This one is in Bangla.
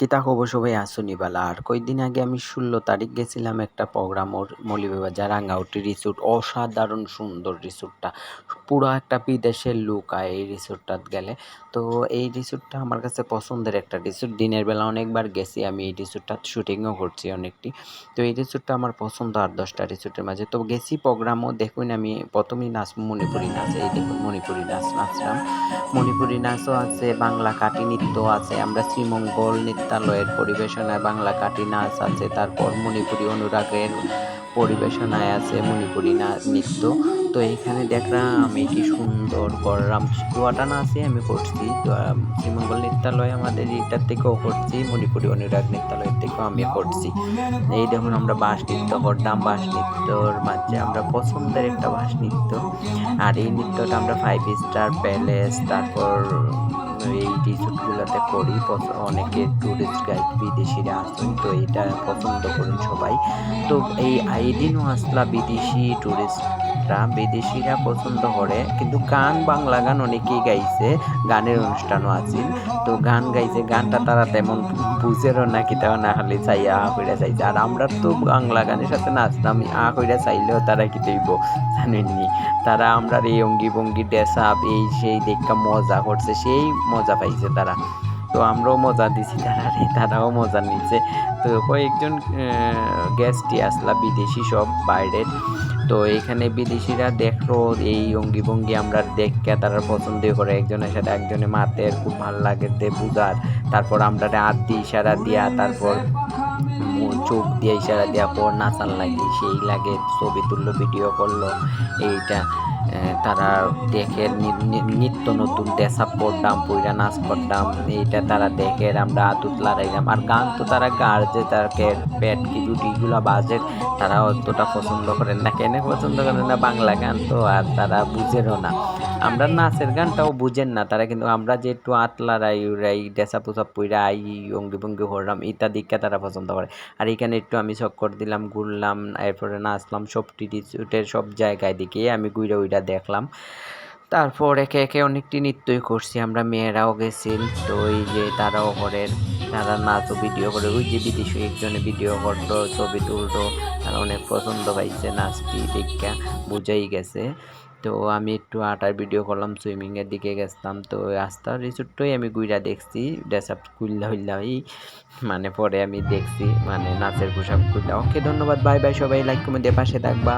কিতা খবর সবাই আসুনি বালা। আর কয়েকদিন আগে আমি 16 তারিখ গেছিলাম একটা প্রোগ্রাম মৌলভীবাজার রাঙ্গাউটি রিসোর্ট। অসাধারণ সুন্দর রিসোর্টটা, পুরো একটা বিদেশের লুক আয় এই রিসোর্টটাত গেলে। তো এই রিসোর্টটা আমার কাছে পছন্দের একটা রিসোর্ট। দিনের বেলা অনেকবার গেছি আমি এই রিসোর্টটা, শুটিংও করছি অনেকটি। তো এই রিসোর্টটা আমার পছন্দ 8-10টা রিসোর্টের মাঝে। তো গেছি প্রোগ্রামও, দেখুন আমি প্রথমেই নাচ মণিপুরি নাচ, এই দেখুন মণিপুরি নাচ নাচলাম। মণিপুরি নাচও আছে, বাংলা কাটি নৃত্য আছে, আমরা শ্রীমঙ্গল নৃত্যালয়ের পরিবেশনায় বাংলা কাটি নাচ আছে, তারপর মণিপুরি অনুরাগের পরিবেশনায় আছে মণিপুরি নৃত্য। তো এইখানে দেখলাম আমি কি সুন্দর করলাম, দুয়াটা নাচই আমি করছি। শ্রীমঙ্গল নৃত্যালয় আমাদের এইটার থেকেও করছি, মণিপুরি অনুরাগ নৃত্যালয়ের থেকেও আমি করছি। এই দেখুন আমরা বাঁশ নৃত্য করলাম, বাঁশ নৃত্যর মাঝে আমরা পছন্দের একটা বাঁশ নৃত্য। আর এই নৃত্যটা আমরা 5 স্টার প্যালেস, তারপর এই রিসোর্টগুলোতে করি। অনেকে ট্যুরিস্ট গাইড বিদেশিরা আসেন, তো এইটা পছন্দ করেন সবাই। তো এই দিনও আসলা বিদেশি ট্যুরিস্টরা, বিদেশিরা পছন্দ করে। কিন্তু গান, বাংলা গান অনেকেই গাইছে, গানের অনুষ্ঠানও আছে। তো গান গাইছে, গানটা তারা তেমন বুঝেরও না, কি তাও না খালি চাইয়া কইরা চাইছে। আর আমরা তো বাংলা গানের সাথে নাচতাম, কইরা চাইলেও তারা কি দেব জানেননি। তারা আমরা এই অঙ্গি ভঙ্গি ড্রেস আপ এই সেই দেখা মজা করছে, সেই মজা পাইছে তারা। তো আমরাও মজা দিছি তারারে, তারাও মজা নিচ্ছে। তো কয়েকজন গেস্টই আসলা বিদেশি, সব বাইরের। তো এখানে বিদেশিরা দেখলো এই অঙ্গি ভঙ্গি আমরা দেখে তারা পছন্দ করে, একজনের সাথে একজনের মাতের খুব ভালো লাগে দে বুঝার। তারপর আমরা হাত দিয়ে ইশারা দিয়া, তারপর চোখ দিয়ে ইশারা দিয়া পর নাচার লাগে, সেই লাগে ছবি তুললো, ভিডিও করলো। এইটা তারা দেখে নিত্য নতুন ড্রেসআপ করতাম, পইরা নাচ করতাম, এইটা তারা দেখে আমরা আতুত লড়াইলাম। আর গান তো তারা গার যে তাকে পেট কি দুটিগুলো বাজে, তারা অতটা পছন্দ করেন না। কেন পছন্দ করেন না? বাংলা গান তো, আর তারা বুঝেনও না। আমরা নাচের গানটাও বুঝেন না তারা, কিন্তু আমরা যে একটু আতলারাই উড়াই ড্রেসআপ পোসাপ পইরা আই অঙ্গি ভঙ্গি করলাম, এটা দিকটা তারা পছন্দ করে। আর এখানে একটু আমি চক্কর দিলাম, ঘুরলাম, এরপরে নাচলাম, সব রিসোর্টের সব জায়গায় দিকে আমি ঘুরে উইরা দেখলাম। তারপর একে একে অনেকটি নৃত্যই করছি আমরা, মেয়েরাও গেছিল। তো এই যে তারাও করে, তারা নাচও ভিডিও করে। ওই যে বিদেশি একজনে ভিডিও করলো, ছবি তুললো, তারা অনেক পছন্দ পাইছে নাচটি দেখা, বুঝাই গেছে। তো আমি একটু আটার ভিডিও করলাম, সুইমিংয়ের দিকে গেছিলাম। তো রাস্তার রিসোর্টটাই আমি ঘুরা দেখছি, ড্রেস আপ খুললা হইলাই, মানে পরে আমি দেখছি, মানে নাচের পোশাক খুললা। ওকে, ধন্যবাদ, বাই বাই সবাই, লাইক কমেন্ট দিয়ে পাশে থাকবা।